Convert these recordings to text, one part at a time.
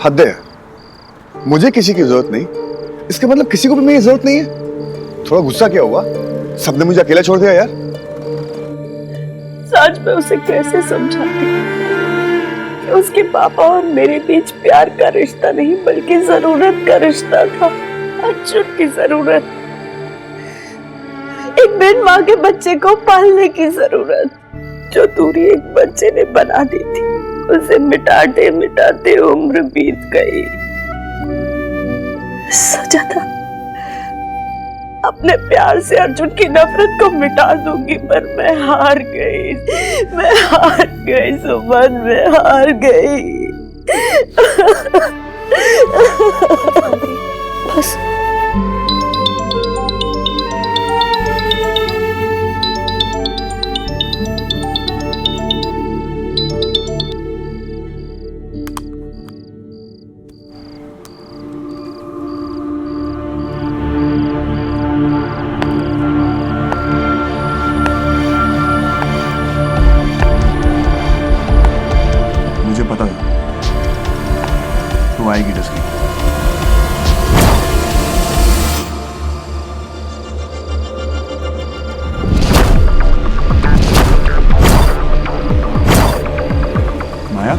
हद है, मुझे किसी की जरूरत नहीं, इसका मतलब किसी को भी मेरी जरूरत नहीं है। थोड़ा गुस्सा क्या हुआ, सबने मुझे अकेला छोड़ दिया यार। सच में उसे कैसे समझाती कि उसके पापा और मेरे बीच प्यार का रिश्ता नहीं बल्कि जरूरत का रिश्ता था, अर्जुन की जरूरत, एक बिन माँ के बच्चे को पालने की जरूरत, जो दूरी एक बच्चे ने बना दी थी, उसे मिटाते मिटाते उम्र बीत गई। सोचा था अपने प्यार से अर्जुन की नफरत को मिटा दूंगी, पर मैं हार गई, सुमन, मैं हार गई। बस मुझे पता था तू आएगी जसकी। माया,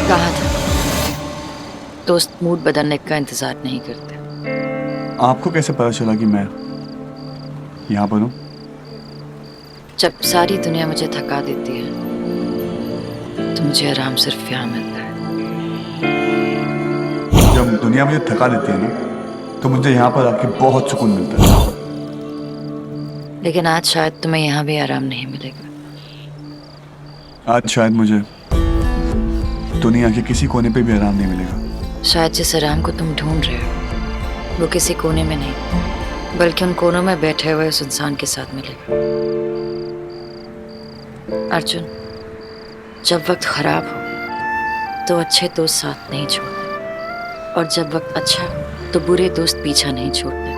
कहा था दोस्त मूड बदलने का इंतजार नहीं करते। आपको कैसे पता चला कि मैं यहाँ पर हूँ? जब सारी दुनिया मुझे थका देती है तो मुझे आराम सिर्फ यहाँ मिलता है। जब दुनिया मुझे थका देती है ना, तो मुझे यहाँ पर आके बहुत सुकून मिलता है। लेकिन आज शायद तुम्हें यहाँ भी आराम नहीं मिलेगा। आज शायद मुझे दुनिया के किसी कोने पे भी आराम नहीं मिलेगा। शायद जिस आराम को तुम ढूंढ रहे हो वो किसी कोने में नहीं बल्कि उन कोनों में बैठे हुए उस इंसान के साथ मिलेगा। अर्जुन, जब वक्त खराब हो तो अच्छे दोस्त साथ नहीं छोड़ते, और जब वक्त अच्छा हो तो बुरे दोस्त पीछा नहीं छोड़ते।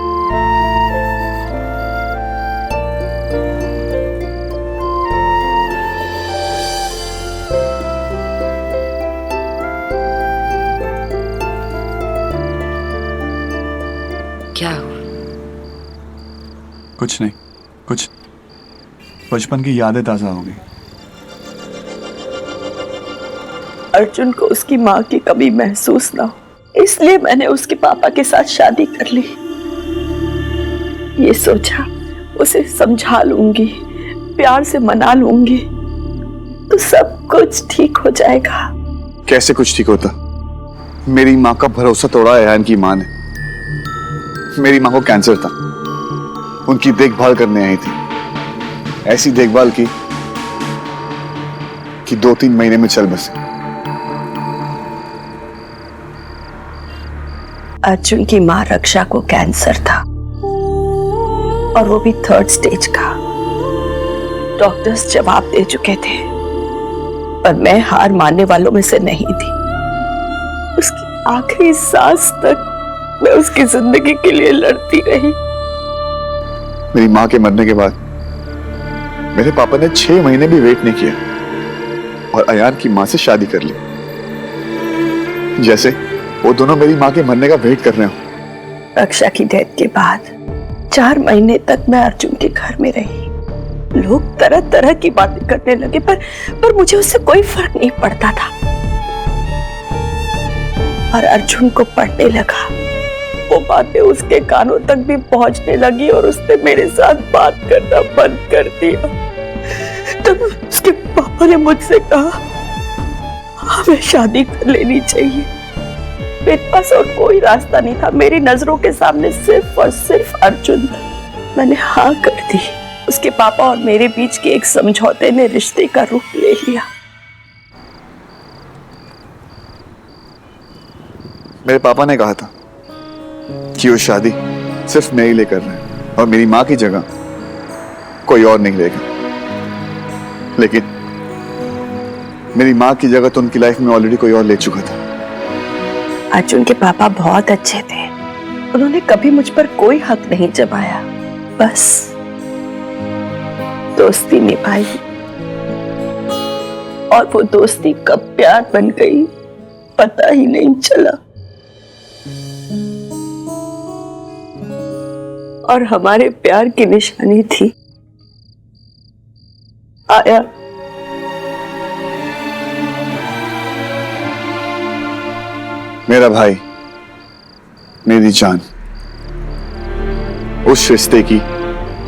क्या हुआ? कुछ नहीं, कुछ बचपन की यादें ताजा हो गई। अर्जुन को उसकी माँ की कमी महसूस ना हो, इसलिए मैंने उसके पापा के साथ शादी कर ली। ये सोचा उसे समझा लूंगी, प्यार से मना लूंगी तो सब कुछ ठीक हो जाएगा। कैसे कुछ ठीक होता? मेरी माँ का भरोसा तोड़ा अयान की माँ ने। मेरी माँ को कैंसर था, उनकी देखभाल करने आई थी। ऐसी देखभाल की कि 2-3 महीने में चल बसे। अर्जुन की माँ रक्षा को कैंसर था और वो भी 3rd स्टेज का। डॉक्टर्स जवाब दे चुके थे, पर मैं हार मानने वालों में से नहीं थी। उसकी आखिरी सांस तक मैं उसकी जिंदगी के लिए लड़ती रही। मेरी माँ के मरने के बाद मेरे पापा ने 6 महीने भी वेट नहीं किया और अयान की माँ से शादी कर ली, जैसे वो दोनों मेरी माँ के मरने का वेट कर रहे हो। रक्षा की डेथ के बाद 4 महीने तक मैं अर्जुन के घर में रही। लोग तरह तरह की बातें करने लगे, पर मुझे उससे कोई फर्क नहीं पड़ता था। और अर्जुन को पड़ने लगा, वो बातें उसके कानों तक भी पहुंचने लगी और उसने मेरे साथ बात करना बंद कर दिया। तब उसके पापा ने मुझसे कहा हमें शादी कर लेनी चाहिए। मेरे पास और कोई रास्ता नहीं था, मेरी नजरों के सामने सिर्फ और सिर्फ अर्जुन था। मैंने हाँ कर दी। उसके पापा और मेरे बीच के एक समझौते ने रिश्ते का रूप ले लिया। मेरे पापा ने कहा था कि वो शादी सिर्फ मेरे लिए कर रहे हैं और मेरी माँ की जगह कोई और नहीं लेगा। लेकिन मेरी माँ की जगह तो उनकी लाइफ में ऑलरेडी कोई और ले चुका था। अर्जुन के पापा बहुत अच्छे थे, उन्होंने कभी मुझ पर कोई हक नहीं जमाया, बस दोस्ती निभाई। और वो दोस्ती कब प्यार बन गई पता ही नहीं चला। और हमारे प्यार की निशानी थी आया। मेरा भाई, मेरी जान, उस रिश्ते की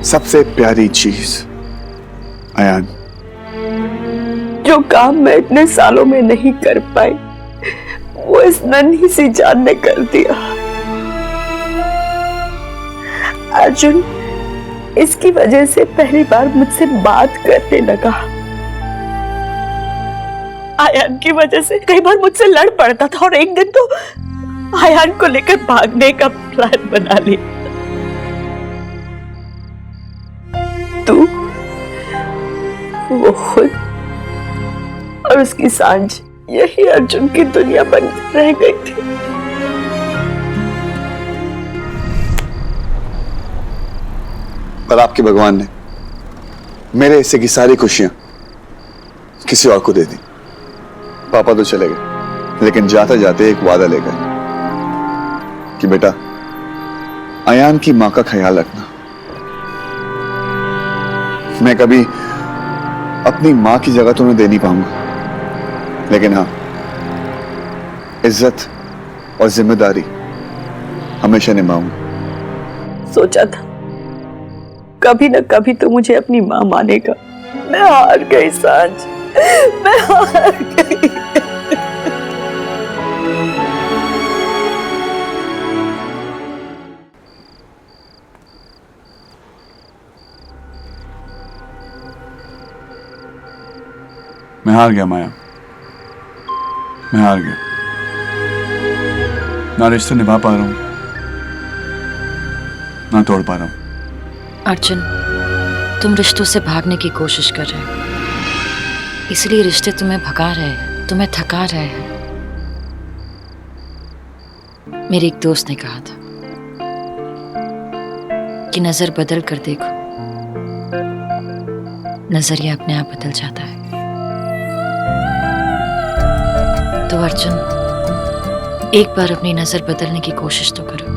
सबसे प्यारी चीज अयान। जो काम मैं इतने सालों में नहीं कर पाई वो इस नन्ही सी जान ने कर दिया। अर्जुन इसकी वजह से पहली बार मुझसे बात करने लगा। आयान की वजह से कई बार मुझसे लड़ पड़ता था और एक दिन तो आयान को लेकर भागने का प्लान बना लिया। तू, वो खुद और उसकी सांझ, यही अर्जुन की दुनिया बन रह गई थी। पर आपके भगवान ने मेरे हिस्से की सारी खुशियां किसी और को दे दी। पापा तो चले गए, लेकिन जाते जाते एक वादा ले गए कि बेटा अयान की मां का ख्याल रखना। मैं कभी अपनी मां की जगह तो उन्हें दे नहीं पाऊंगा, लेकिन हाँ, इज्जत और जिम्मेदारी हमेशा निभाऊंगा। सोचा था कभी न कभी तो मुझे अपनी मां मानेगा। मैं हार गई सांझ, मैं हार गई। मैं हार गया माया, मैं हार गया। ना रिश्ते निभा पा रहा हूं, ना तोड़ पा रहा हूं। अर्जुन, तुम रिश्तों से भागने की कोशिश कर रहे हो, इसलिए रिश्ते तुम्हें भगा रहे हैं, तुम्हें थका रहे हैं। मेरे एक दोस्त ने कहा था कि नजर बदल कर देखो, नजरिया अपने आप बदल जाता है। तो अर्जुन, एक बार अपनी नजर बदलने की कोशिश तो करो।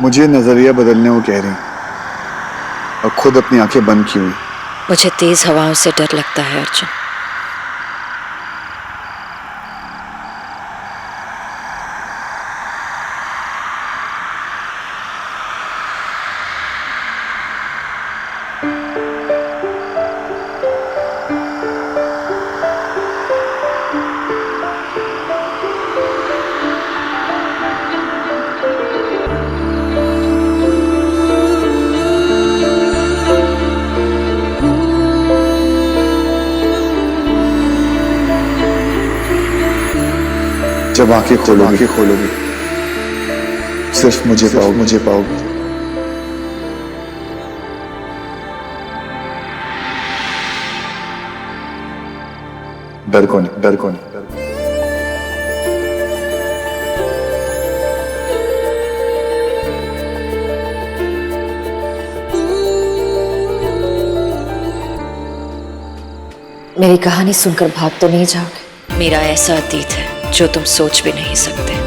मुझे नजरिया बदलने वो कह रही और खुद अपनी आंखें बंद की हुई। मुझे तेज हवाओं से डर लगता है अर्जुन। जब आंखें खोलोगे सिर्फ मुझे पाओगे। डर कौन है? मेरी कहानी सुनकर भाग तो नहीं जाओगे? मेरा ऐसा अतीत है जो तुम सोच भी नहीं सकते।